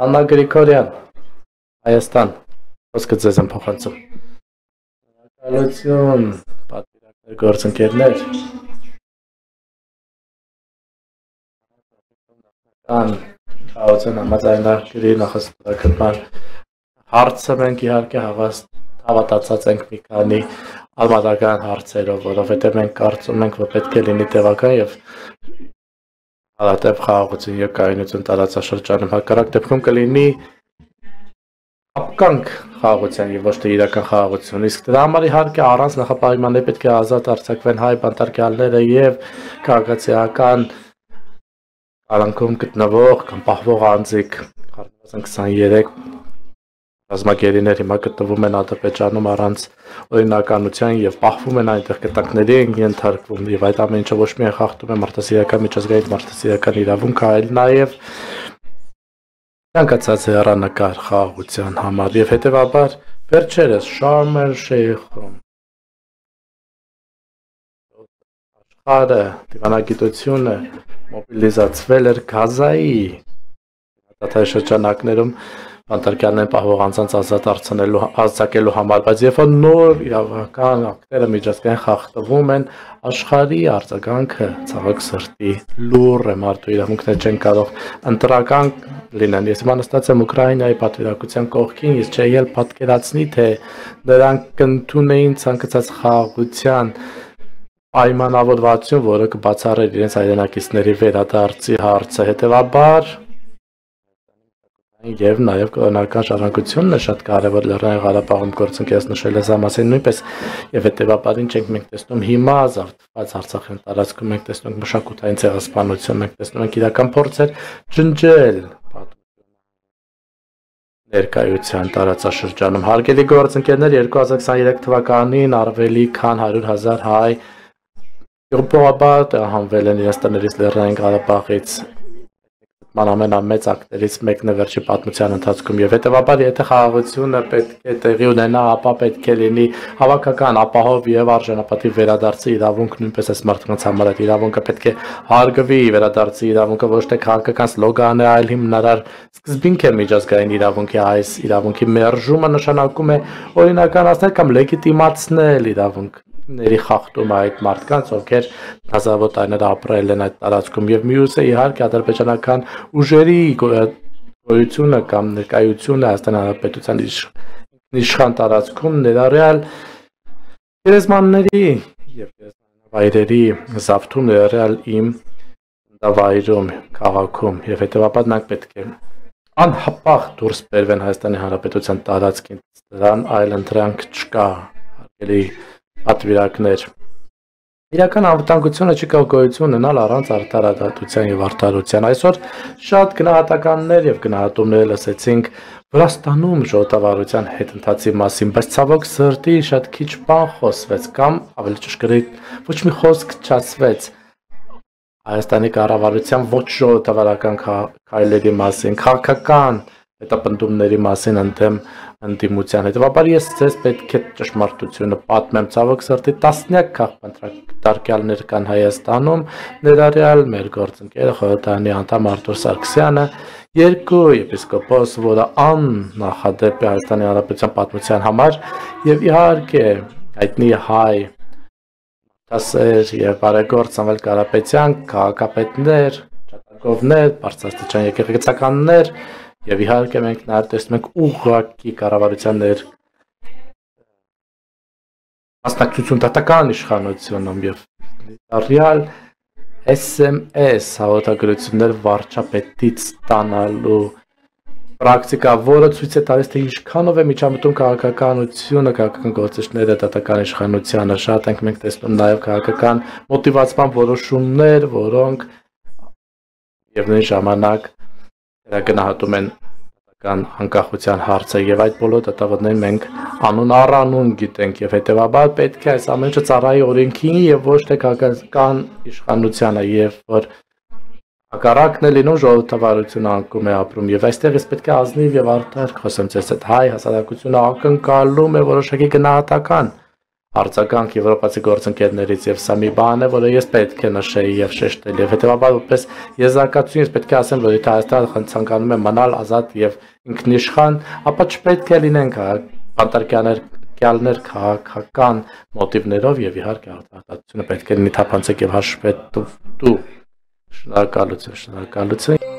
Աննա Գրիգորյան, Հայաստան, խոսքը ձեզ եմ փոխանցում։ Շնորհակալություն, պատվիրակներ, գործընկերներ։ Խաղացան համաձայնագրի նախասահմանման հարցը մենք իհարկե հավատացած ենք մի քանի արմատական հարցերով, որովհետև մենք կարծում ենք, որ պետք է լինի տևական եւ հարատև խաղաղություն եւ կայունություն տարածաշրջանում, հակառակ դեպքում կլինի ապկանք խաղաղության եւ ոչ թե իրական խաղաղություն, իսկ դրա համար իհարկե առանց նախապայմանների պետք է ազատ արձակվեն հայ բանտարկյալները եւ քաղաքացիական արանքում գտնվող կամ պահվող անձիկ 23 ռազմագերիներ հիմա գտնվում են Ադրբեջանում առանց օրինականության եւ պահվում են այնտեղ կտակների են ենթարկվում եւ այդ ամեն ինչը ոչ միայն խախտում է մարդասիրական միջազգային մարդասիրական իրավունքը, այլ նաեւ ցանկացած հեռանկար խաղաղության համար եւ հետեւաբար վերջերս Շարմ el-Շեյխում աշխարհը դիվանագիտությունը մոբիլիզացվել էր Գազայի շրջանակներում բանտարկյալներ պահվող անձանց ազատ արձակելու համար, բայց երբ որ նոր իրավական ակտերը միջազգային խախտվում են, աշխարհի արձագանքը ցավոք սրտի լուռ է, մարդու իրավունքներ չեն կարող ընտրական լինեն։ Ես հիմա նստած եմ Ուկրաինայի պատվիրակության կողքին, ես չէի էլ պատկերացնի, թե նրանք կընդունեին ցանկացած խաղաղության պայմանավորվածություն, որը կբացառեր իրենց հայրենակիցների վերադարձի հարցը, հետևաբար եւ նաեւ կրոնական ժառանգությունն է շատ կարեւոր Լեռնային Ղարաբաղում գործընկերս նշել է զամասին նույնպես եւ հետեւաբար ինչ ենք մենք տեսնում հիմա զարգված Արցախյան տարածքում մենք տեսնում ենք մշակութային ցեղասպանություն, մենք տեսնում ենք իրական փորձեր ջնջել ներկայության տարածաշրջանում հարգելի գործընկերներ 2023 թվականին ավելի քան 100,000 հայ Եվրոպայից հանվել են իրենց տներից Լեռնային Ղարաբաղից ամենամեծ ակտերից մեկն է վերջի պատմության ընթացքում եւ հետեւաբար եթե խաղաղությունը պետք է տեղի ունենա, ապա պետք է լինի հավաքական ապահով եւ արժանապատիվ վերադարձի իրավունք նույնպես այս մարդկանց համար այդ իրավունքը պետք է հարգվի վերադարձի իրավունքը ոչ թե քաղաքական սլոգան է, այլ հիմնարար սկզբինք է միջազգային իրավունքի այս իրավունքի մերժումը նշանակում է օրինականացնել կամ լեգիտիմացնել իրավունքների խախտումը այդ մարդկանց, ովքեր հազարավոր տարիներ ապրել են այդ տարածքում եւ մյուսը իհարկե ադրբեջանական ուժերի գոյությունը կամ ներկայությունը Հայաստանի Հանրապետության իշխան տարածքում ներառյալ գերեզմանների եւ գերեզմանավայրերի զավթում ներառյալ իմ դավայրում քաղաքում եւ հետեւաբար մենք պետք է անհապաղ դուրս բերվեն Հայաստանի Հանրապետության տարածքից դրան այլ ընտրանք չկա հարգելի պատվիրակներ իրական անվտանգությունը չի կարող գոյություն ունենալ առանց արտարադատության եւ արդարության այսօր շատ գնահատականներ եւ գնահատումներ լսեցինք Վրաստանում ժողովրդավարության հետընթացի մասին բայց ցավոք սրտի շատ քիչ բան խոսվեց կամ ավելի ճշգրիտ ոչ մի խոսք չասվեց Հայաստանի կառավարության ոչ ժողովրդավարական քայլերի մասին քաղաքական հետապնդումների մասին ընդդիմության հետևաբար ես ձեզ պետք է ճշմարտությունը պատմեմ ցավոք սրտի տասնյակ քաղաքապետարքյալներ կան Հայաստանում ներառյալ մեր գործընկեր խորհրդարանի անդամ Արտուր Սարգսյանը երկու եպիսկոպոս որը աննախադեպ է Հայաստանի Հանրապետության պատմության համար եւ իհարկե հայտնի հայ դասեր եւ բարեգործ Սամվել Կարապետյան քաղաքապետներ ճակատագովներ բարձրաստիճան եկեղեցականներ Եվ իհարկե մենք նաև տեսնում ենք ուղղակի կառավարության մասնակցություն դատական իշխանությունում եւ ռեալ SMS հաղորդագրություններ վարչապետից ստանալու պրակտիկա, որը ցույց է տալիս, թե ինչքանով է միջամտում քաղաքականությունը, քաղաքական գործիչները դատական իշխանությանը, շատ ենք մենք տեսնում նաև քաղաքական մոտիվացման որոշումներ, որոնք եւ նույն ժամանակ գնահատում են դատական անկախության հարցը եւ այդ բոլոր դատավորներին մենք անուն առանուն գիտենք եւ հետեւաբար պետք է այս ամենը ծառայի օրենքին եւ ոչ թե քաղաքական իշխանությանը եւ որ հակառակն է լինում ժողովրդավարությունը անկում է ապրում եւ այստեղից պետք է ազնիվ եւ արդար խոսեմ ձեզ այդ հայ հասարակությունը ակնկալում է որոշակի գնահատական արձագանք եվրոպացի գործընկերներից եւ սա մի բան է, որը ես պետք է նշեի եւ շեշտել եւ հետեւաբար որպես եզրակացություն ես պետք է ասեմ, որ եթե Հայաստանը ցանկանում է մնալ ազատ եւ ինքնիշխան, ապա չպետք է լինենք բանտարկյալներ քաղաքական մոտիվներով եւ իհարկե արտահայտությունը պետք է լինի թափանցիկ եւ հաշվետու։ Շնորհակալություն։